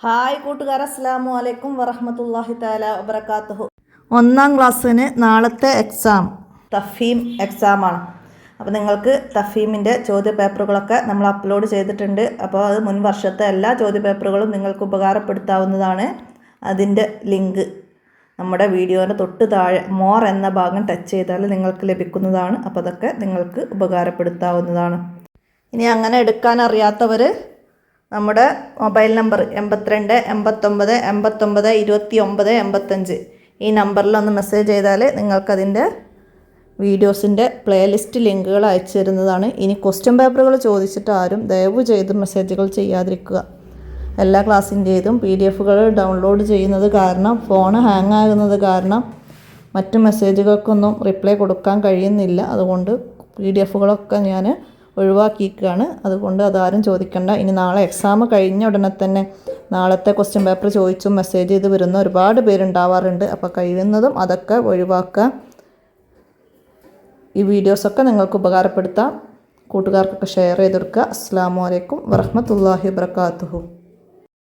Hi കൂട്ടുകാർ, അസ്സലാമു അലൈക്കും വറഹ്മത്തുള്ളാഹി തആല വബറകാതുഹു. 1ാം ക്ലാസ്സിന് നാളത്തെ എക്സാം തഫീം എക്സാമാണ്. അപ്പോൾ നിങ്ങൾക്ക് തഫീമിൻ്റെ ചോദ്യ പേപ്പറുകളൊക്കെ നമ്മൾ അപ്ലോഡ് ചെയ്തിട്ടുണ്ട്. അപ്പോൾ അത് മുൻ വർഷത്തെ എല്ലാ ചോദ്യ പേപ്പറുകളും നിങ്ങൾക്ക് ഉപകാരപ്പെടുത്താവുന്നതാണ്. അതിൻ്റെ ലിങ്ക് നമ്മുടെ വീഡിയോയുടെ തൊട്ട് താഴെ മോർ എന്ന ഭാഗം ടച്ച് ചെയ്താൽ നിങ്ങൾക്ക് ലഭിക്കുന്നതാണ്. അപ്പോൾ അതൊക്കെ നിങ്ങൾക്ക് ഉപകാരപ്പെടുത്താവുന്നതാണ്. ഇനി അങ്ങനെ എടുക്കാൻ അറിയാത്തവർ നമ്മുടെ മൊബൈൽ നമ്പർ 82 89 89 29 85 ഈ നമ്പറിലൊന്ന് മെസ്സേജ് ചെയ്താൽ നിങ്ങൾക്കതിൻ്റെ വീഡിയോസിൻ്റെ പ്ലേലിസ്റ്റ് ലിങ്കുകൾ അയച്ചു തരുന്നതാണ്. ഇനി ക്വസ്റ്റ്യൻ പേപ്പറുകൾ ചോദിച്ചിട്ട് ആരും ദയവ് ചെയ്ത് മെസ്സേജുകൾ ചെയ്യാതിരിക്കുക. എല്ലാ ക്ലാസ്സിൻ്റേതും PDF ഡൗൺലോഡ് ചെയ്യുന്നത് കാരണം ഫോൺ ഹാങ് ആകുന്നത് കാരണം മറ്റു മെസ്സേജുകൾക്കൊന്നും റിപ്ലൈ കൊടുക്കാൻ കഴിയുന്നില്ല. അതുകൊണ്ട് PDF ഞാൻ ഒഴിവാക്കിയിരിക്കുകയാണ്. അതുകൊണ്ട് അതാരും ചോദിക്കണ്ട. ഇനി നാളെ എക്സാം കഴിഞ്ഞ ഉടനെ തന്നെ നാളത്തെ ക്വസ്റ്റ്യൻ പേപ്പർ ചോദിച്ചും മെസ്സേജ് ചെയ്ത് വരുന്ന ഒരുപാട് പേരുണ്ടാവാറുണ്ട്. അപ്പോൾ കഴിയുന്നതും അതൊക്കെ ഒഴിവാക്കുക. ഈ വീഡിയോസൊക്കെ നിങ്ങൾക്ക് ഉപകാരപ്പെടുത്താം. കൂട്ടുകാർക്കൊക്കെ ഷെയർ ചെയ്ത് കൊടുക്കുക. അസ്സലാമു അലൈക്കും വറഹ്മത്തുള്ളാഹി വബറകാതുഹു.